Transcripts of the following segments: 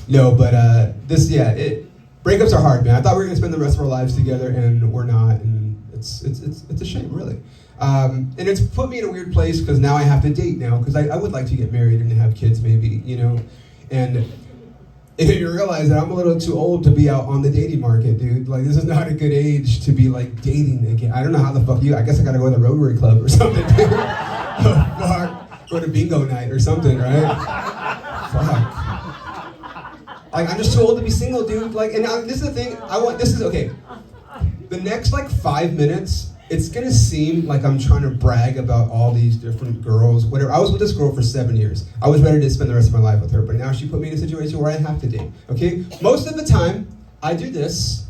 No, but breakups are hard, man. I thought we were gonna spend the rest of our lives together, and we're not, and it's a shame, really. And it's put me in a weird place because now I have to date now because I would like to get married and have kids, maybe, and you realize that I'm a little too old to be out on the dating market, dude. Like, this is not a good age to be like dating again. I don't know how the fuck I guess I gotta go to the Rotary Club or something, dude. Go to bingo night or something, right? Fuck. Like, I'm just too old to be single, dude. Like, and this is the thing, okay. The next, 5 minutes, it's gonna seem like I'm trying to brag about all these different girls, whatever. I was with this girl for 7 years. I was ready to spend the rest of my life with her, but now she put me in a situation where I have to date, okay? Most of the time, I do this,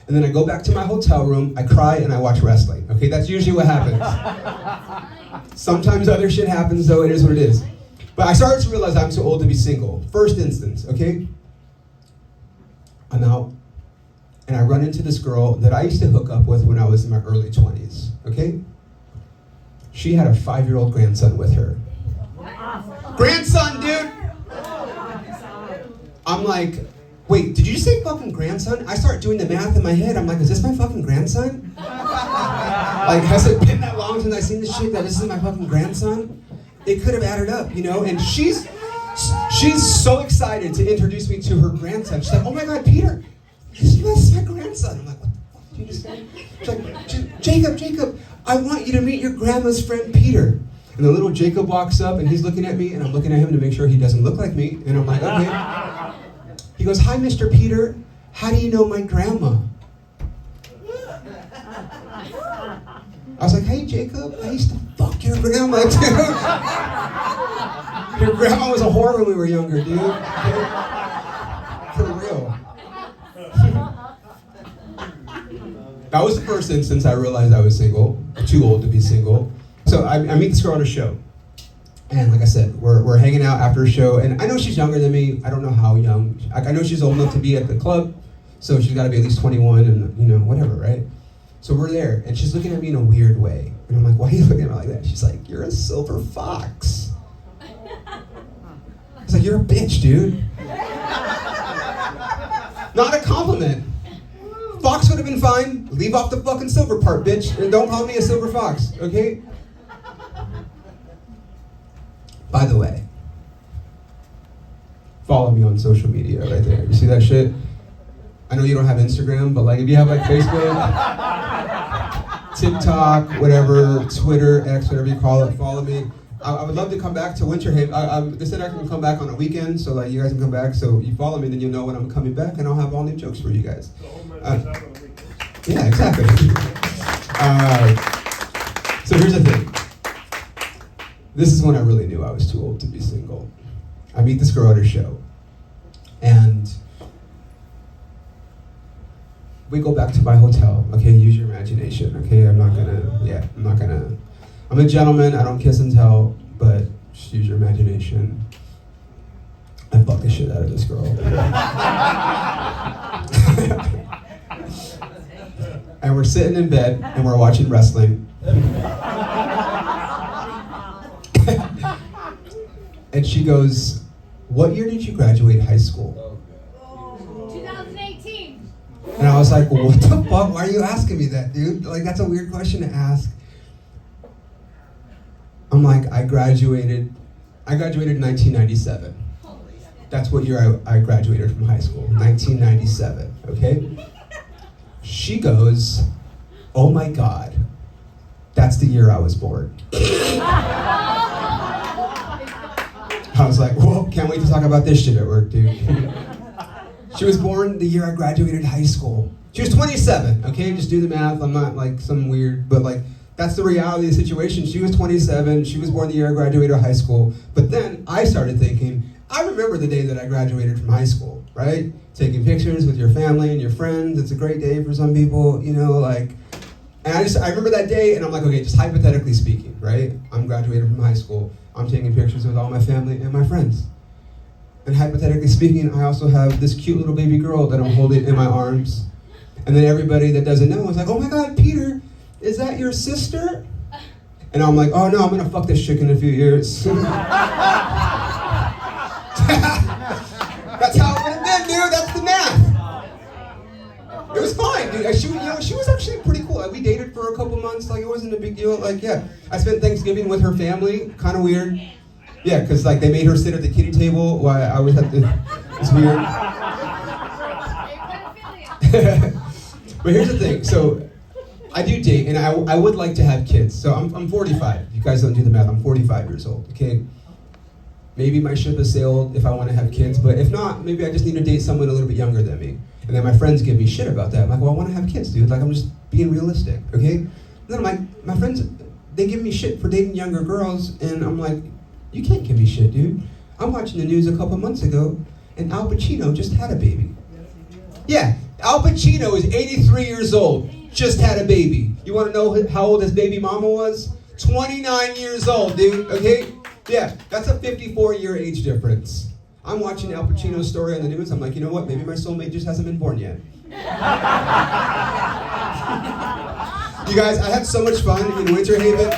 and then I go back to my hotel room, I cry, and I watch wrestling, okay? That's usually what happens. Sometimes other shit happens, though. It is what it is. But I started to realize I'm too old to be single. First instance, okay? I'm out, and I run into this girl that I used to hook up with when I was in my early 20s, okay? She had a 5-year-old grandson with her. Grandson, dude! I'm like, wait, did you just say fucking grandson? I start doing the math in my head. I'm like, is this my fucking grandson? Like, has it been that long since I've seen this shit that this is my fucking grandson? It could have added up, and she's so excited to introduce me to her grandson. She's like, oh my God, Peter, this is my grandson. I'm like, what the fuck did you just say? She's like, Jacob, I want you to meet your grandma's friend, Peter. And the little Jacob walks up, and he's looking at me, and I'm looking at him to make sure he doesn't look like me. And I'm like, okay. He goes, hi, Mr. Peter. How do you know my grandma? I was like, hey, Jacob, I used to fuck your grandma, dude. Your grandma was a whore when we were younger, dude. For real. That was the first instance I realized I was single, too old to be single. So I meet this girl at a show. And like I said, we're hanging out after a show, and I know she's younger than me. I don't know how young. I know she's old enough to be at the club, so she's got to be at least 21 and, whatever, right? So we're there, and she's looking at me in a weird way. And I'm like, why are you looking at me like that? She's like, you're a silver fox. I was like, you're a bitch, dude. Not a compliment. Fox would have been fine. Leave off the fucking silver part, bitch. And don't call me a silver fox, okay? By the way, follow me on social media right there. You see that shit? I know you don't have Instagram, but if you have Facebook, TikTok, whatever, Twitter, X, whatever you call it, follow me. I would love to come back to Winter Haven. They said I can come back on a weekend, so you guys can come back. So you follow me, then you'll know when I'm coming back, and I'll have all new jokes for you guys. Yeah, exactly. So here's the thing. This is when I really knew I was too old to be single. I meet this girl at her show, and we go back to my hotel. Okay, use your imagination. Okay, I'm a gentleman, I don't kiss and tell, but just use your imagination. I fuck the shit out of this girl. And we're sitting in bed, and we're watching wrestling. And she goes, what year did you graduate high school? 2018. And I was like, well, what the fuck? Why are you asking me that, dude? That's a weird question to ask. I'm like, I graduated in 1997. That's what year I graduated from high school, 1997, okay? She goes, oh my God, that's the year I was born. I was like, whoa, can't wait to talk about this shit at work, dude. She was born the year I graduated high school. She was 27, okay? Just do the math. I'm not some weird, but that's the reality of the situation. She was 27. She was born the year I graduated high school. But then I started thinking, I remember the day that I graduated from high school, right? Taking pictures with your family and your friends. It's a great day for some people, and I remember that day, and I'm like, okay, just hypothetically speaking, right? I'm graduating from high school. I'm taking pictures with all my family and my friends. And hypothetically speaking, I also have this cute little baby girl that I'm holding in my arms. And then everybody that doesn't know is like, oh my God, Peter, is that your sister? And I'm like, oh no, I'm gonna fuck this chick in a few years. That's how it went She was actually pretty cool. Like, we dated for a couple months. Like, it wasn't a big deal. Like, yeah, I spent Thanksgiving with her family. Kind of weird. Yeah, because like they made her sit at the kiddie table while I was at the. It's weird. But here's the thing. So I do date, and I would like to have kids. So I'm 45. You guys don't do the math. I'm 45 years old. Okay. Maybe my ship has sailed if I want to have kids, but if not, maybe I just need to date someone a little bit younger than me. And then my friends give me shit about that. I'm like, well, I want to have kids, dude. Like, I'm just being realistic, okay? And then I'm like, my friends, they give me shit for dating younger girls, and I'm like, you can't give me shit, dude. I'm watching the news a couple months ago, and Al Pacino just had a baby. Yeah, Al Pacino is 83 years old, just had a baby. You want to know how old his baby mama was? 29 years old, dude, okay? Yeah, that's a 54-year age difference. I'm watching Al Pacino's story on the news. I'm like, you know what? Maybe my soulmate just hasn't been born yet. You guys, I had so much fun in Winter Haven.